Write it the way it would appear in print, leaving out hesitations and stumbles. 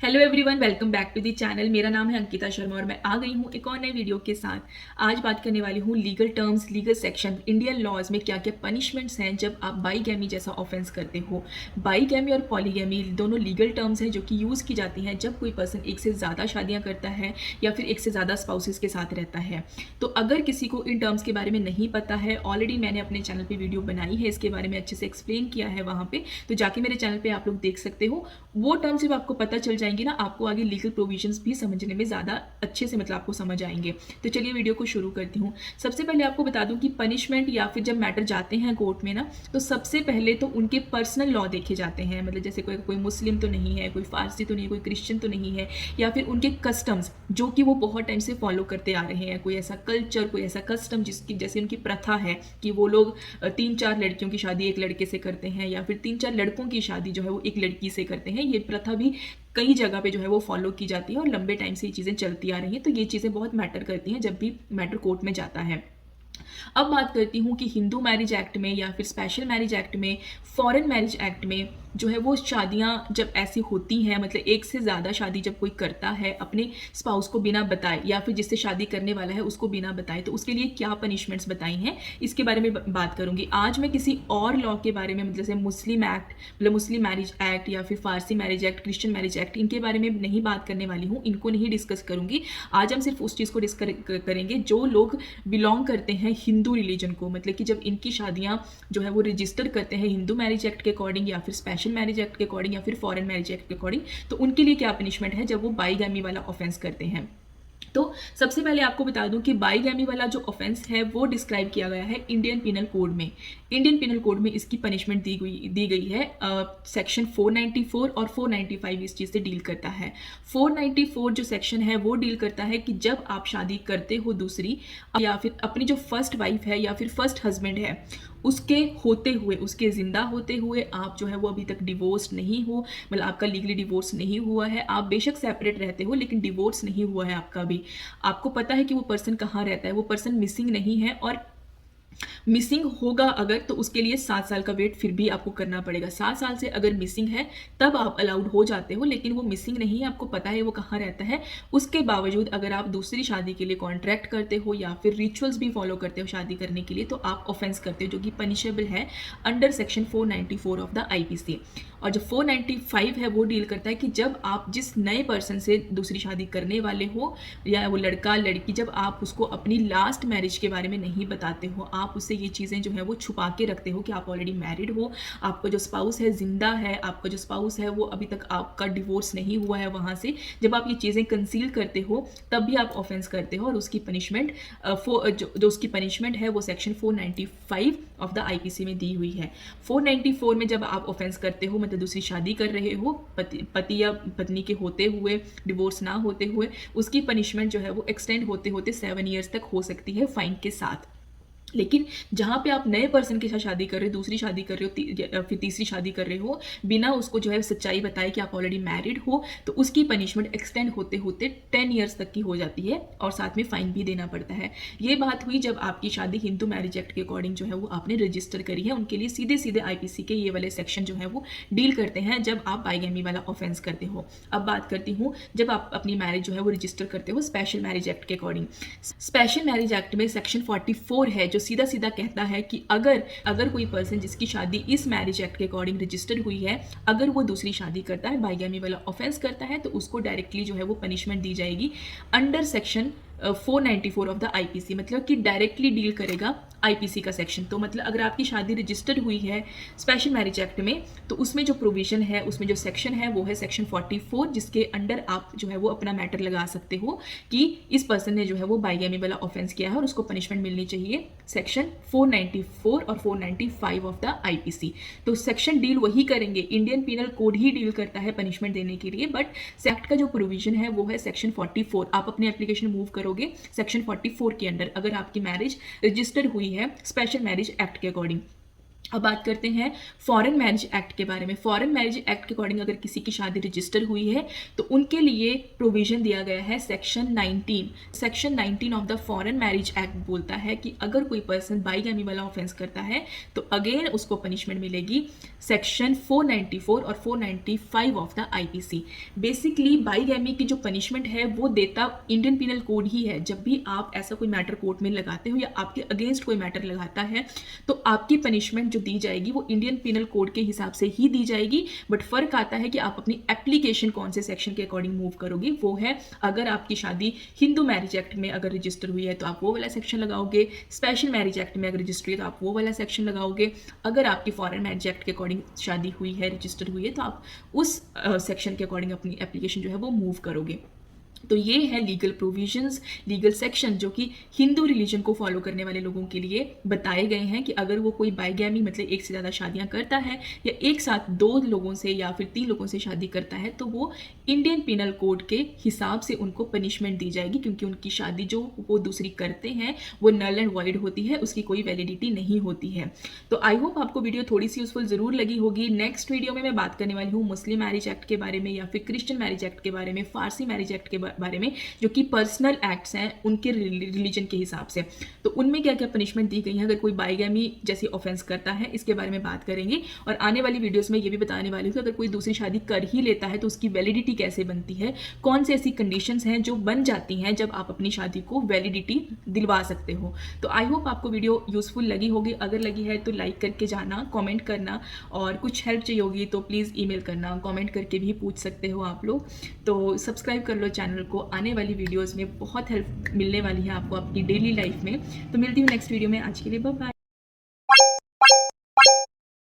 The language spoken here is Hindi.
Hello everyone, welcome back to the channel. मेरा नाम है अंकिता शर्मा और मैं आ गई हूँ एक और नए वीडियो के साथ। आज बात करने वाली हूँ legal terms, legal section, Indian laws में क्या क्या पनिशमेंट्स हैं जब आप बाईगैमी जैसा ऑफेंस करते हो। बाईगैमी और पॉलीगैमी दोनों लीगल टर्म्स हैं जो कि यूज़ की जाती हैं जब कोई पर्सन एक से ज़्यादा शादियाँ करता है या फिर एक से ज़्यादा स्पाउसेस के साथ रहता है। तो अगर किसी को इन टर्म्स के बारे में नहीं पता है, ऑलरेडी मैंने अपने चैनल पर वीडियो बनाई है, इसके बारे में अच्छे से एक्सप्लेन किया है वहाँ पर, तो जाके मेरे चैनल पर आप लोग देख सकते हो। वो टर्म्स जब आपको पता चल जाएंगे ना, आपको आगे लीगल प्रोविजंस भी समझने में ज़्यादा अच्छे से आपको समझ आएंगे। तो चलिए वीडियो को शुरू करती हूँ। सबसे पहले आपको बता दूं कि पनिशमेंट या फिर जब मैटर जाते हैं कोर्ट में ना, तो सबसे पहले तो उनके पर्सनल लॉ देखे जाते हैं। मतलब जैसे कोई मुस्लिम तो नहीं है, कोई फारसी तो नहीं, कोई क्रिश्चियन तो नहीं है, या फिर उनके कस्टम्स जो कि वो बहुत टाइम से फॉलो करते आ रहे हैं। कोई ऐसा कल्चर, कोई ऐसा कस्टम जिसकी जैसे उनकी प्रथा है कि वो लोग 3-4 लड़कियों की शादी एक लड़के से करते हैं, या फिर 3-4 लड़कों की शादी जो है वो एक लड़की से करते हैं। ये प्रथा भी कई जगह पे जो है वो फॉलो की जाती है और लंबे टाइम से ये चीज़ें चलती आ रही हैं। तो ये चीज़ें बहुत मैटर करती हैं जब भी मैटर कोर्ट में जाता है। अब बात करती हूँ कि हिंदू मैरिज एक्ट में या फिर स्पेशल मैरिज एक्ट में, फॉरेन मैरिज एक्ट में जो है वो शादियाँ जब ऐसी होती हैं, मतलब एक से ज़्यादा शादी जब कोई करता है अपने स्पाउस को बिना बताए या फिर जिससे शादी करने वाला है उसको बिना बताए, तो उसके लिए क्या पनिशमेंट्स बताई हैं इसके बारे में बात करूँगी। आज मैं किसी और लॉ के बारे में, मतलब जैसे मुस्लिम एक्ट, मतलब मुस्लिम मैरिज एक्ट या फिर Parsi marriage act, Christian marriage act, इनके बारे में नहीं बात करने वाली हूँ, इनको नहीं डिस्कस करूँगी। आज हम सिर्फ उस चीज़ को डिस्कस करेंगे जो लोग बिलोंग करते हैं हिंदू रिलीजन को, मतलब कि जब इनकी शादियाँ जो है वो रजिस्टर करते हैं हिंदू मैरिज एक्ट के अकॉर्डिंग या फिर स्पेशल मैरिज एक्ट के अकॉर्डिंग या फिर फॉरेन मैरिज एक्ट के अकॉर्डिंग, तो उनके लिए क्या पनिशमेंट है जब वो बाईगैमी वाला ऑफेंस करते हैं। तो सबसे पहले आपको बता दूं कि बाईगैमी वाला जो ऑफेंस है वो डिस्क्राइब किया गया है इंडियन पिनल कोड में। इंडियन पिनल कोड में इसकी पनिशमेंट दी गई है। सेक्शन 494 और 495 इस चीज़ से डील करता है। 494 जो सेक्शन है वो डील करता है कि जब आप शादी करते हो दूसरी, या फिर अपनी जो फर्स्ट वाइफ है या फिर फर्स्ट हस्बैंड है उसके होते हुए, उसके ज़िंदा होते हुए आप जो है वो अभी तक डिवोर्स नहीं हो, मतलब आपका लीगली डिवोर्स नहीं हुआ है, आप बेशक सेपरेट रहते हो लेकिन डिवोर्स नहीं हुआ है आपका भी, आपको पता है कि वो पर्सन कहाँ रहता है, वो पर्सन मिसिंग नहीं है, और मिसिंग होगा अगर तो उसके लिए 7 साल का वेट फिर भी आपको करना पड़ेगा। 7 साल से अगर मिसिंग है तब आप अलाउड हो जाते हो, लेकिन वो मिसिंग नहीं है, आपको पता है वो कहाँ रहता है, उसके बावजूद अगर आप दूसरी शादी के लिए कॉन्ट्रैक्ट करते हो या फिर रिचुअल्स भी फॉलो करते हो शादी करने के लिए, तो आप ऑफेंस करते हो जो कि पनिशेबल है under section 494 of the IPC. और जो 495 है वो डील करता है कि जब आप जिस नए पर्सन से दूसरी शादी करने वाले हो, या वो लड़का लड़की, जब आप उसको अपनी लास्ट मैरिज के बारे में नहीं बताते हो, आप उससे ये चीज़ें जो है वो छुपा के रखते हो कि आप ऑलरेडी मैरिड हो, आपका जो स्पाउस है जिंदा है, आपका जो स्पाउस है वो अभी तक आपका डिवोर्स नहीं हुआ है वहाँ से, जब आप ये चीज़ें कंसील करते हो तब भी आप ऑफेंस करते हो। और उसकी पनिशमेंट जो उसकी पनिशमेंट है वो सेक्शन 495 ऑफ द आईपीसी में दी हुई है। 494 में जब आप ऑफेंस करते हो, मतलब दूसरी शादी कर रहे हो पति या पत्नी के होते हुए, डिवोर्स ना होते हुए, उसकी पनिशमेंट जो है वो एक्सटेंड होते होते 7 ईयर्स तक हो सकती है फाइन के साथ। लेकिन जहाँ पे आप नए पर्सन के साथ शादी कर रहे हो, दूसरी शादी कर रहे हो, फिर तीसरी शादी कर रहे हो, बिना उसको जो है सच्चाई बताए कि आप ऑलरेडी मैरिड हो, तो उसकी पनिशमेंट एक्सटेंड होते होते 10 ईयर्स तक की हो जाती है और साथ में फाइन भी देना पड़ता है। ये बात हुई जब आपकी शादी हिंदू मैरिज एक्ट के अकॉर्डिंग जो है वो आपने रजिस्टर करी है, उनके लिए सीधे सीधे आईपीसी के ये वाले सेक्शन जो है वो डील करते हैं जब आप बाईगैमी वाला ऑफेंस करते हो। अब बात करती हूँ जब आप अपनी मैरिज जो है वो रजिस्टर करते हो स्पेशल मैरिज एक्ट के अकॉर्डिंग। स्पेशल मैरिज एक्ट में सेक्शन 44 है जो सीधा सीधा कहता है कि अगर कोई पर्सन जिसकी शादी इस मैरिज एक्ट के अकॉर्डिंग रजिस्टर्ड हुई है, अगर वो दूसरी शादी करता है, बाईगैमी वाला ऑफेंस करता है, तो उसको डायरेक्टली जो है वो पनिशमेंट दी जाएगी under section 494 of the IPC, मतलब कि डायरेक्टली डील करेगा आईपीसी का सेक्शन। तो मतलब अगर आपकी शादी रजिस्टर्ड हुई है स्पेशल मैरिज एक्ट में, तो उसमें जो प्रोविजन है, उसमें जो सेक्शन है वो है सेक्शन 44, जिसके अंडर आप जो है वो अपना मैटर लगा सकते हो कि इस पर्सन ने जो है वो बाईगैमी वाला ऑफेंस किया है और उसको पनिशमेंट मिलनी चाहिए सेक्शन 494 और 495 ऑफ द आईपीसी। तो सेक्शन डील वही करेंगे, इंडियन पिनल कोड ही डील करता है पनिशमेंट देने के लिए, बट एक्ट का जो प्रोविजन है वो है सेक्शन 44। आप अपने एप्लीकेशन मूव करोगे सेक्शन 44 के अंडर, अगर आपकी मैरिज रजिस्टर्ड हुई है स्पेशल मैरिज एक्ट के अकॉर्डिंग। अब बात करते हैं फॉरेन मैरिज एक्ट के बारे में। फॉरेन मैरिज एक्ट के अकॉर्डिंग अगर किसी की शादी रजिस्टर हुई है तो उनके लिए प्रोविजन दिया गया है section 19 of the foreign marriage act बोलता है कि अगर कोई पर्सन बाईगैमी वाला ऑफेंस करता है तो अगेन उसको पनिशमेंट मिलेगी सेक्शन 494 और 495 ऑफ द आईपीसी। बेसिकली बाईगैमी की जो पनिशमेंट है वो देता इंडियन पीनल कोड ही है। जब भी आप ऐसा कोई मैटर कोर्ट में लगाते हो या आपके अगेंस्ट कोई मैटर लगाता है तो आपकी पनिशमेंट जो दी जाएगी वो इंडियन पीनल कोड के हिसाब से ही दी जाएगी। बट फर्क आता है कि आप अपनी एप्लीकेशन कौन से सेक्शन के अकॉर्डिंग मूव करोगे। वो है अगर आपकी शादी हिंदू मैरिज एक्ट में अगर रजिस्टर हुई है तो आप वो वाला सेक्शन लगाओगे, स्पेशल मैरिज एक्ट में अगर रजिस्टर हुई है तो आप वो वाला सेक्शन लगाओगे, अगर आपकी फॉरेन मैरिज एक्ट के अकॉर्डिंग शादी हुई है रजिस्टर हुई है तो आप उस सेक्शन के अकॉर्डिंग अपनी एप्लीकेशन जो है वो मूव करोगे। तो ये है लीगल प्रोविजंस, लीगल सेक्शन जो कि हिंदू रिलीजन को फॉलो करने वाले लोगों के लिए बताए गए हैं कि अगर वो कोई बाईगैमी मतलब एक से ज़्यादा शादियां करता है या एक साथ 2 लोगों से या फिर 3 लोगों से शादी करता है तो वो इंडियन पीनल कोड के हिसाब से उनको पनिशमेंट दी जाएगी, क्योंकि उनकी शादी जो वो दूसरी करते हैं वो नल एंड वॉइड होती है, उसकी कोई वैलिडिटी नहीं होती है। तो आई होप आपको वीडियो थोड़ी सी यूजफुल ज़रूर लगी होगी। नेक्स्ट वीडियो में मैं बात करने वाली हूँ मुस्लिम मैरिज एक्ट के बारे में या फिर क्रिश्चियन मैरिज एक्ट के बारे में, फारसी मैरिज एक्ट के बारे में, जो कि पर्सनल एक्ट्स हैं उनके रिलीजन के हिसाब से। तो उनमें क्या क्या पनिशमेंट दी गई है अगर कोई बाईगैमी जैसी ऑफेंस करता है, इसके बारे में बात करेंगे। और आने वाली वीडियोस में ये भी बताने वाली हूँ कि अगर कोई दूसरी शादी कर ही लेता है तो उसकी वैलिडिटी कैसे बनती है, कौन सी ऐसी कंडीशंस हैं जो बन जाती हैं जब आप अपनी शादी को वैलिडिटी दिलवा सकते हो। तो आई होप आपको वीडियो यूजफुल लगी होगी। अगर लगी है तो लाइक करके जाना, कमेंट करना, और कुछ हेल्प चाहिए होगी तो प्लीज़ ईमेल करना, कमेंट करके भी पूछ सकते हो आप लोग। तो सब्सक्राइब कर लो चैनल को, आने वाली वीडियोस में बहुत हेल्प मिलने वाली है आपको आपकी डेली लाइफ में। तो मिलती हूँ नेक्स्ट वीडियो में, आज के लिए बाय बाय।